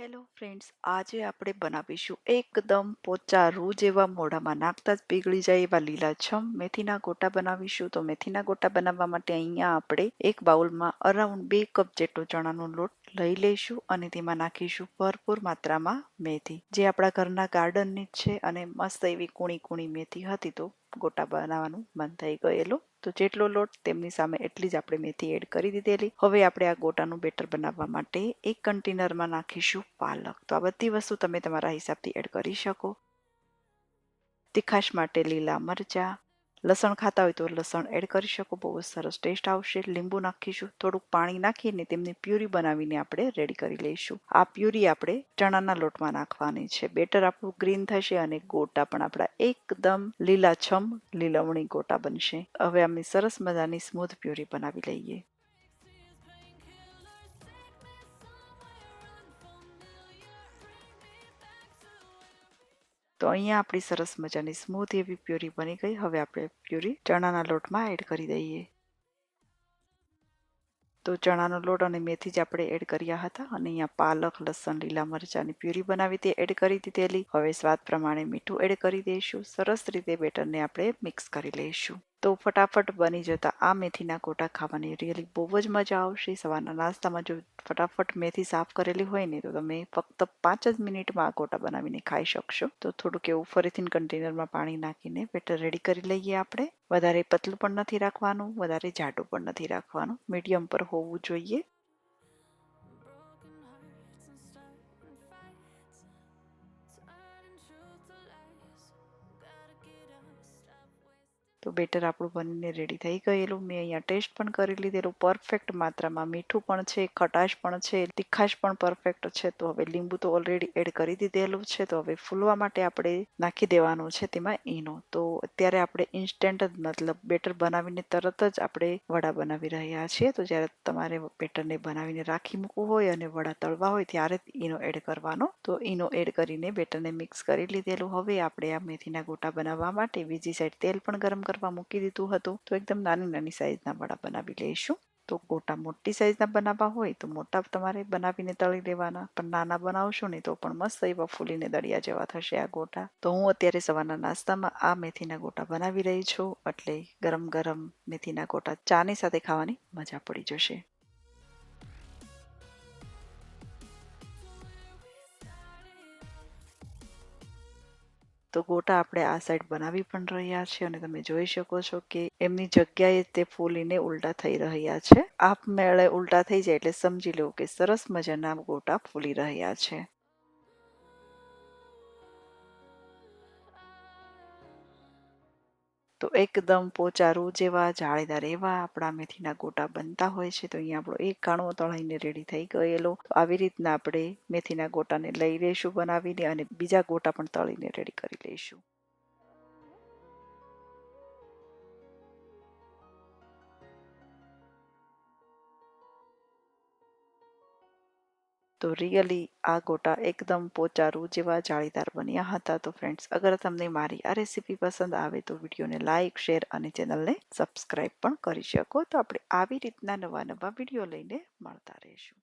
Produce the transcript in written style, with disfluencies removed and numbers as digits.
Hello friends, આજે આપણે બનાવીશું એકદમ પોચા રૂ જેવા મોઢામાં નાખતા જ પીગળી જાય એવા લીલાછમ મેથીના ગોટા બનાવીશું. તો મેથીના ગોટા બનાવવા માટે અહીંયા આપણે એક બાઉલમાં અરાઉન્ડ 2 કપ જેટલો ચણાનો લોટ લઈ લઈશું અને તેમાં નાખીશું ભરપૂર માત્રામાં મેથી, જે આપણા ઘરના ગાર્ડનની જ છે અને મસ્ત એવી કૂણી કૂણી મેથી હતી, તો ગોટા બનાવવાનું મન થઈ ગયેલું. તો જેટલો લોટ તેમની સામે એટલી જ આપણે મેથી એડ કરી દીધેલી. હવે આપણે આ ગોટાનું બેટર બનાવવા માટે એક કન્ટેનરમાં નાખીશું પાલક. તો આ બધી વસ્તુ તમે તમારા હિસાબથી એડ કરી શકો. તીખાશ માટે લીલા મરચા, લસણ ખાતા હોય તો લસણ એડ કરી શકો, બહુ જ સરસ ટેસ્ટ આવશે. લીંબુ નાખીશું, થોડુંક પાણી નાખીને તેમની પ્યુરી બનાવીને આપણે રેડી કરી લઈશું. આ પ્યુરી આપણે ચણાના લોટમાં નાખવાની છે. બેટર આપણું ગ્રીન થશે અને ગોટા પણ આપણા એકદમ લીલાછમ લીલવણી ગોટા બનશે. હવે અમે સરસ મજાની સ્મૂથ પ્યુરી બનાવી લઈએ. તો અહીંયા આપણી સરસ મજાની સ્મૂથ એવી પ્યુરી બની ગઈ. હવે આપણે પ્યુરી ચણાના લોટમાં એડ કરી દઈએ. તો ચણાનો લોટ અને મેથી જ આપણે એડ કર્યા હતા અને અહીંયા પાલક, લસણ, લીલા મરચાંની પ્યુરી બનાવી તે એડ કરી દીધેલી. હવે સ્વાદ પ્રમાણે મીઠું એડ કરી દઈશું. સરસ રીતે બેટરને આપણે મિક્સ કરી લઈશું. તો ફટાફટ બની જતા આ મેથીના ગોટા ખાવાની રિયલી બહુ જ મજા આવશે. સવારના નાસ્તામાં જો ફટાફટ મેથી સાફ કરેલી હોય ને, તો તમે ફક્ત 5 જ મિનિટમાં આ ગોટા બનાવીને ખાઈ શકશો. તો થોડુંક એવું ફરીથી કન્ટેનરમાં પાણી નાખીને બેટર રેડી કરી લઈએ આપણે. વધારે પતલું પણ નથી રાખવાનું, વધારે જાડું પણ નથી રાખવાનું, મીડિયમ પર હોવું જોઈએ. તો બેટર આપણું બનીને રેડી થઈ ગયેલું. મેં અહીંયા ટેસ્ટ પણ કરી લીધેલું. પરફેક્ટ માત્રામાં મીઠું પણ છે, ખટાશ પણ છે, તીખાશ પણ પરફેક્ટ છે. તો હવે લીંબુ તો ઓલરેડી એડ કરી દીધેલું છે. તો હવે ફૂલવા માટે આપણે નાખી દેવાનું છે તેમાં ઈનો. તો અત્યારે આપણે ઇન્સ્ટન્ટ જ મતલબ બેટર બનાવીને તરત જ આપણે વડા બનાવી રહ્યા છીએ. તો જ્યારે તમારે બેટરને બનાવીને રાખી મૂકવું હોય અને વડા તળવા હોય ત્યારે જ ઈનો એડ કરવાનો. તો ઈનો એડ કરીને બેટરને મિક્સ કરી લીધેલું. હવે આપણે આ મેથીના ગોટા બનાવવા માટે બીજી સાઈડ તેલ પણ ગરમ કરવા મૂકી દીધું હતું. તો એકદમ નાની નાની સાઈઝના વડા બનાવી લઈશું. તો ગોટા મોટી સાઈઝના બનાવવા હોય તો મોટા તમારે બનાવીને તળી લેવાના, પણ નાના બનાવશો ને તો પણ મસ્ત એવા ફૂલીને દળિયા જેવા થશે આ ગોટા. તો હું અત્યારે સવારના નાસ્તામાં આ મેથીના ગોટા બનાવી રહી છું, એટલે ગરમ ગરમ મેથીના ગોટા ચાની સાથે ખાવાની મજા પડી જશે. તો ગોટા આપણે આ સાઈડ બનાવી પણ રહ્યા છીએ અને તમે જોઈ શકો છો કે એમની જગ્યાએ તે ફૂલીને ઉલટા થઈ રહ્યા છે. આપમેળે ઉલટા થઈ જાય એટલે સમજી લો કે સરસ મજાના ગોટા ફૂલી રહ્યા છે. તો એકદમ પોચા રૂ જેવા જાળીદાર એવા આપણા મેથીના ગોટા બનતા હોય છે. તો અહીંયા આપણો એક કાણો તળાઈને રેડી થઈ ગયેલો. તો આવી રીતના આપણે મેથીના ગોટાને લઈ લઈશું બનાવીને અને બીજા ગોટા પણ તળીને રેડી કરી લઈશું. તો રિયલી આ ગોટા એકદમ પોચા રૂ જેવા જાળીદાર બન્યા હતા. તો ફ્રેન્ડ્સ, અગર તમને મારી આ રેસીપી પસંદ આવે તો વિડીયોને લાઇક, શેર અને ચેનલને સબસ્ક્રાઈબ પણ કરી શકો. તો આપણે આવી રીતના નવા નવા વિડીયો લઈને મળતા રહીશું.